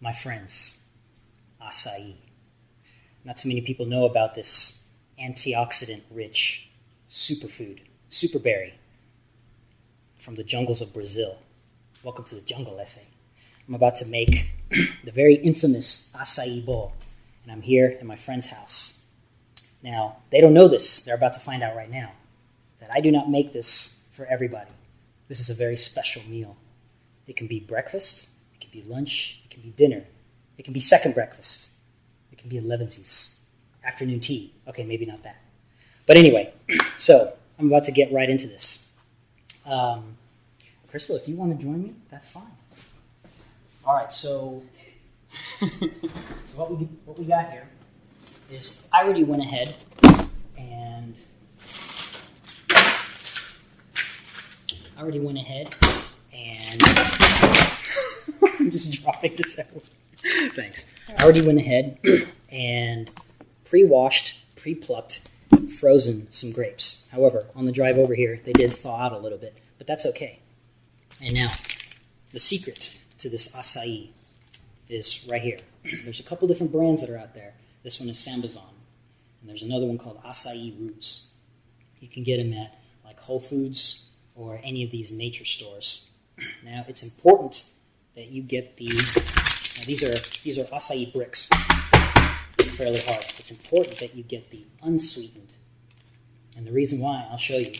my friends, acai. Not too many people know about this antioxidant-rich superfood, superberry, from the jungles of Brazil. Welcome to the jungle essay. I'm about to make the very infamous acai bowl, and I'm here in my friend's house. Now, they don't know this. They're about to find out right now that I do not make this for everybody. This is a very special meal. It can be breakfast, it can be lunch, it can be dinner, it can be second breakfast, it can be 11sies, afternoon tea. Okay, maybe not that. But anyway, so I'm about to get right into this. Crystal, if you want to join me, that's fine. All right, so what we got here is I already went ahead and I'm just dropping this out. Thanks. I already went ahead and pre-washed, pre-plucked, frozen some grapes. However, on the drive over here, they did thaw out a little bit, but that's okay. And now, the secret to this acai is right here. There's a couple different brands that are out there. This one is Sambazon, and there's another one called Acai Roots. You can get them at like Whole Foods or any of these nature stores. Now, it's important that you get these are acai bricks, fairly hard. It's important that you get the unsweetened. And the reason why, I'll show you,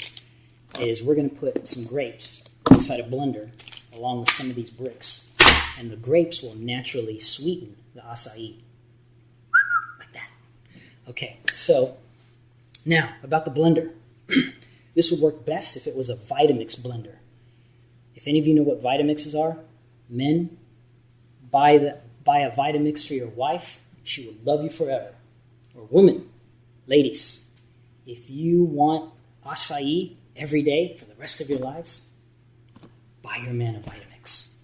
is we're going to put some grapes inside a blender along with some of these bricks. And the grapes will naturally sweeten the acai. Like that. Okay, so now about the blender. This would work best if it was a Vitamix blender. If any of you know what Vitamixes are, men, buy a Vitamix for your wife. She will love you forever. Or woman, ladies, if you want acai every day for the rest of your lives, buy your man a Vitamix.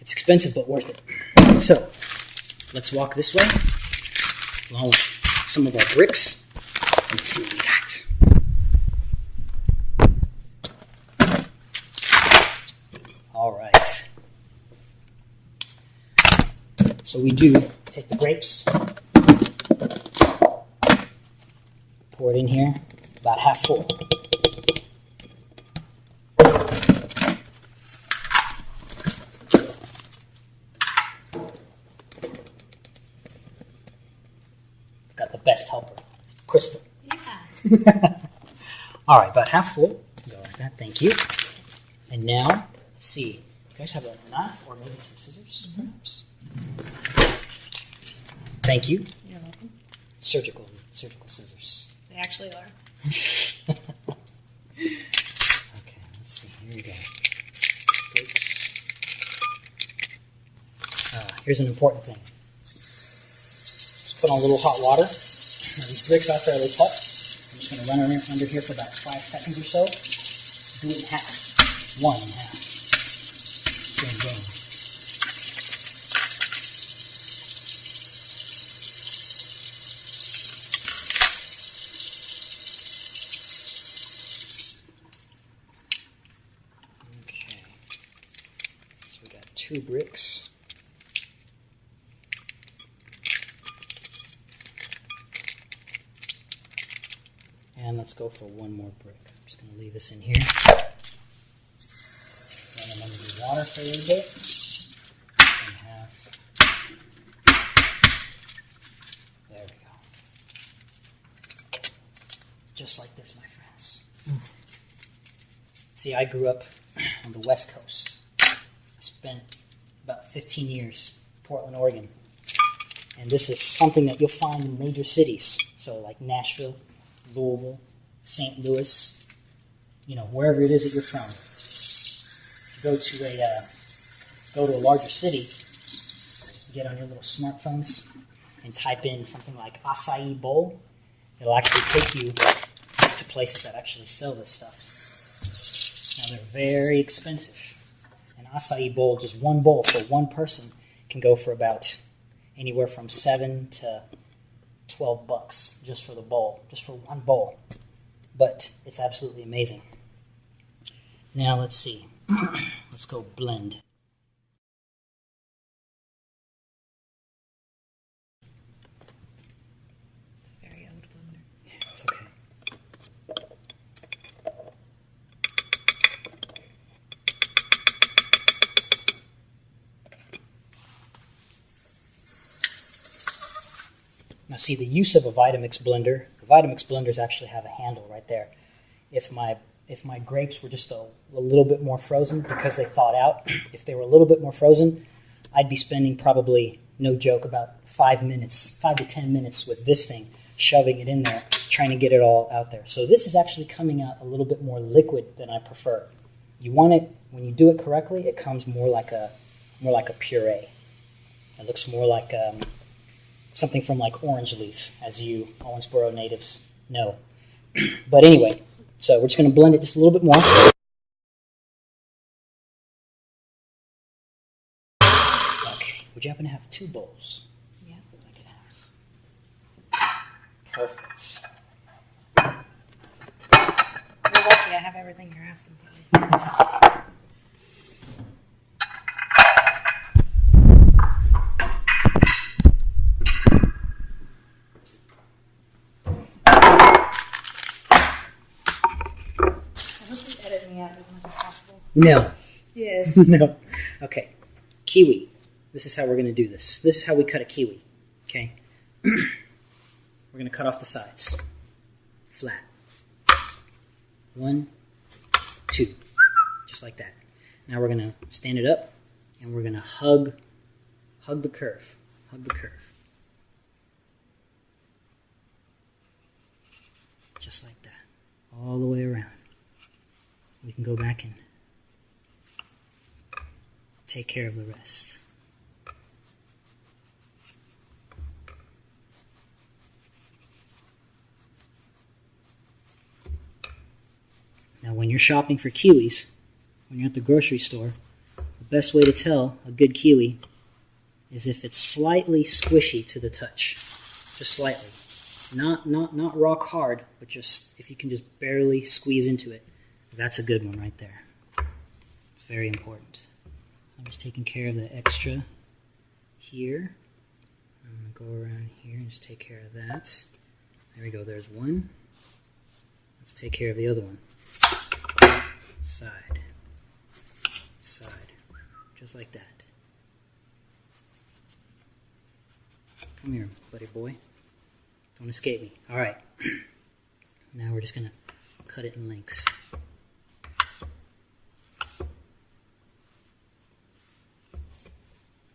It's expensive, but worth it. So, let's walk this way, along with some of our bricks, and see what we got. All right. So we do take the grapes, pour it in here, about half full. Got the best helper, Crystal. Yeah. All right, about half full. Go like that, thank you. And now, let's see. You guys have a knife or maybe some scissors, perhaps? Thank you. You're welcome. Surgical scissors. They actually are. Okay, let's see. Here we go. Here's an important thing. Just put on a little hot water. Now, these bricks are fairly tough. I'm just going to run under here for about 5 seconds or so. Do it in half. One in half. Game. Okay. So we got 2 bricks. And let's go for 1 more brick. I'm just going to leave this in here. Run them under the water for a little bit. And half. There we go. Just like this, my friends. See, I grew up on the West Coast. I spent about 15 years in Portland, Oregon. And this is something that you'll find in major cities. So like Nashville, Louisville, St. Louis, wherever it is that you're from. Go to a larger city, get on your little smartphones and type in something like acai bowl. It'll actually take you to places that actually sell this stuff. Now they're very expensive. An acai bowl, just 1 bowl for 1 person, can go for about anywhere from $7 to $12 just for the bowl, just for 1 bowl. But it's absolutely amazing. Now let's see. Let's go blend. Now see the use of a Vitamix blender. The Vitamix blenders actually have a handle right there. If my grapes were just a little bit more frozen because they thawed out, if they were a little bit more frozen, I'd be spending probably, no joke, about 5 to 10 minutes with this thing, shoving it in there, trying to get it all out there. So this is actually coming out a little bit more liquid than I prefer. You want it, when you do it correctly, it comes more like a puree. It looks more like something from like orange leaf, as you Owensboro natives know. But anyway, so we're just going to blend it just a little bit more. Okay, would you happen to have 2 bowls? Yeah. I could have. Perfect. You're lucky I have everything you're asking for. Edit me out as much as possible. No. Yes. No. Okay. Kiwi. This is how we're going to do this. This is how we cut a kiwi. Okay? We're going to cut off the sides. Flat. 1, 2. Just like that. Now we're going to stand it up, and we're going to hug the curve. Hug the curve. Just like that. All the way around. We can go back and take care of the rest. Now, when you're shopping for kiwis, when you're at the grocery store, the best way to tell a good kiwi is if it's slightly squishy to the touch. Just slightly. Not rock hard, but just if you can just barely squeeze into it. That's a good one right there. It's very important. So I'm just taking care of the extra here. I'm going to go around here and just take care of that. There we go. There's one. Let's take care of the other one. Side. Side. Just like that. Come here, buddy boy. Don't escape me. All right. Now we're just going to cut it in lengths.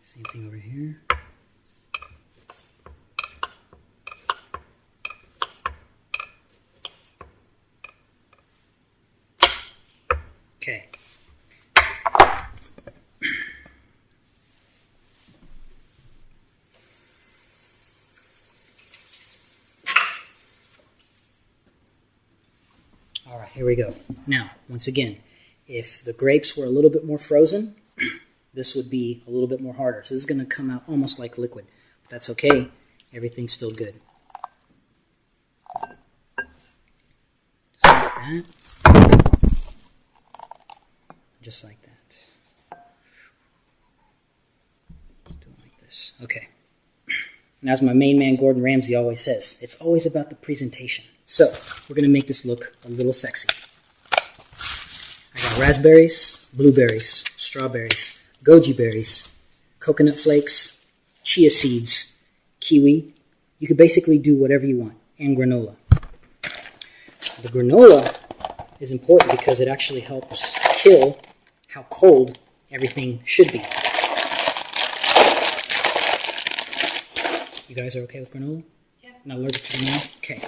Same thing over here. Okay. All right, here we go. Now, once again, if the grapes were a little bit more frozen, this would be a little bit more harder. So this is going to come out almost like liquid. But that's okay. Everything's still good. Just like that. Just like that. Just do it like this. Okay. And as my main man Gordon Ramsay always says, it's always about the presentation. So we're going to make this look a little sexy. I got raspberries, blueberries, strawberries, goji berries, coconut flakes, chia seeds, kiwi. You could basically do whatever you want, and granola. The granola is important because it actually helps kill how cold everything should be. You guys are okay with granola? Yeah. Not allergic to granola? Okay.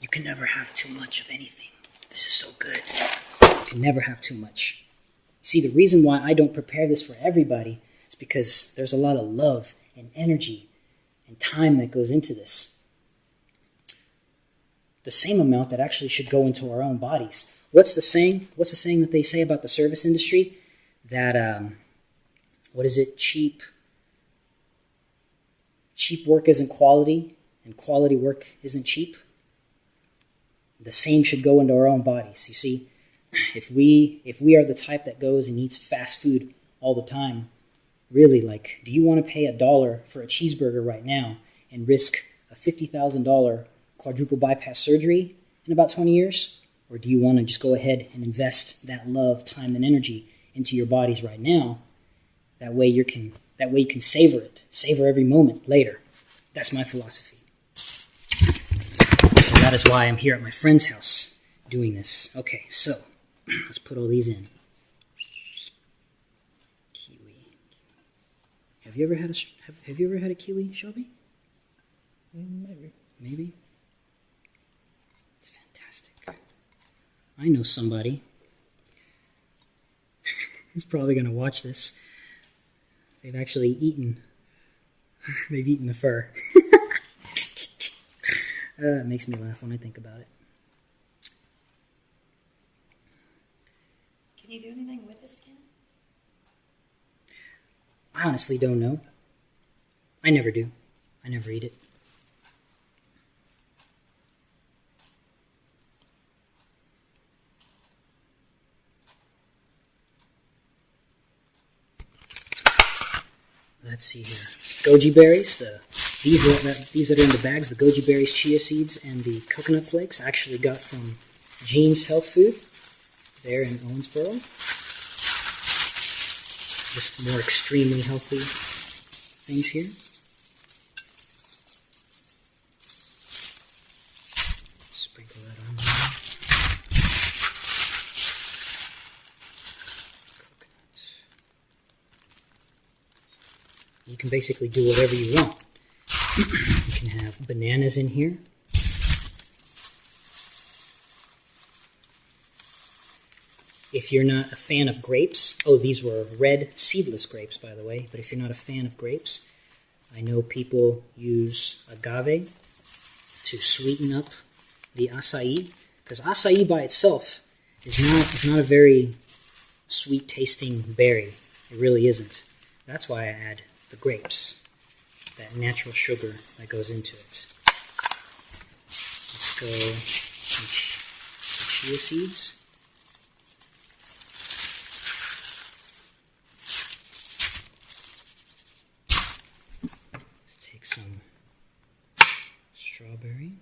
You can never have too much of anything. This is so good. You can never have too much. See, the reason why I don't prepare this for everybody is because there's a lot of love and energy and time that goes into this. The same amount that actually should go into our own bodies. What's the saying? What's the saying that they say about the service industry? That, what is it? Cheap work isn't quality, and quality work isn't cheap. The same should go into our own bodies. You see, if we are the type that goes and eats fast food all the time, really, like, do you want to pay $1 for a cheeseburger right now and risk a $50,000 quadruple bypass surgery in about 20 years? Or do you want to just go ahead and invest that love, time, and energy into your bodies right now? That way you can savor it. Savor every moment later. That's my philosophy. So that is why I'm here at my friend's house doing this. Okay, so let's put all these in. Kiwi. Have you ever had a kiwi, Shelby? Maybe. It's fantastic. I know somebody who's probably going to watch this. They've actually eaten the fur. It makes me laugh when I think about it. Can you do anything with the skin? I honestly don't know. I never do. I never eat it. Let's see here. Goji berries, these that are in the bags, the goji berries, chia seeds, and the coconut flakes, I actually got from Gene's Health Food there in Owensboro. Just more extremely healthy things here. Sprinkle that on there. Coconuts. You can basically do whatever you want. You can have bananas in here. If you're not a fan of grapes, these were red seedless grapes, by the way, but if you're not a fan of grapes, I know people use agave to sweeten up the acai, because acai by itself is not a very sweet-tasting berry. It really isn't. That's why I add the grapes, that natural sugar that goes into it. Let's go some chia seeds. Let's take some strawberry.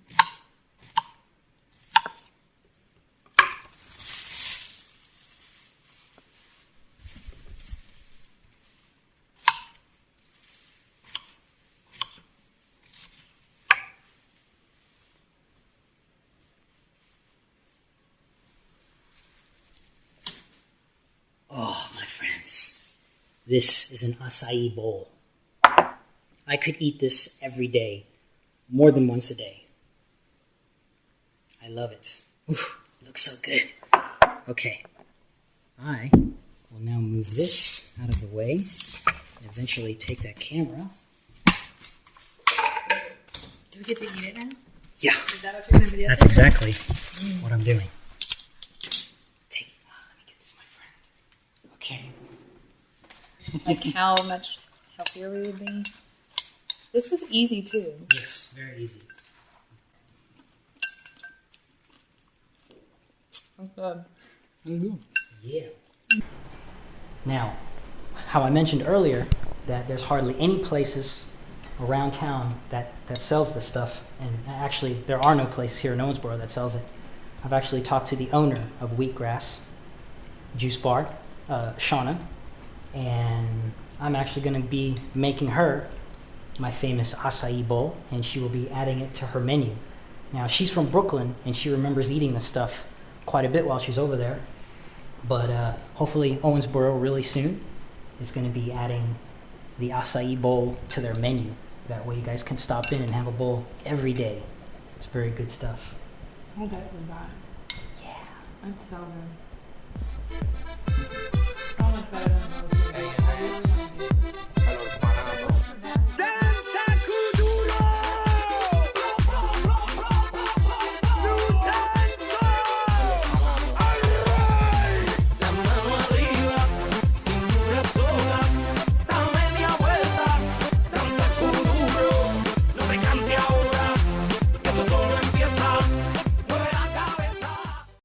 Oh, my friends, this is an acai bowl. I could eat this every day, more than once a day. I love it. Oof, it looks so good. Okay, I will now move this out of the way and eventually take that camera. Do we get to eat it now? Yeah, Is that what you're going to do? that's exactly what I'm doing. Let me get this, my friend. Okay. Like how much healthier we would be. This was easy too. Yes, very easy. That's good. Yeah. Now, how I mentioned earlier that there's hardly any places around town that sells this stuff, and actually there are no places here in Owensboro that sells it. I've actually talked to the owner of Wheatgrass Juice Bar, Shauna, and I'm actually going to be making her my famous acai bowl, and she will be adding it to her menu. Now, she's from Brooklyn, and she remembers eating this stuff quite a bit while she's over there, but hopefully Owensboro really soon is going to be adding the acai bowl to their menu. That way you guys can stop in and have a bowl every day. It's very good stuff. I'll definitely buy it. Yeah. It's so good. So much better than most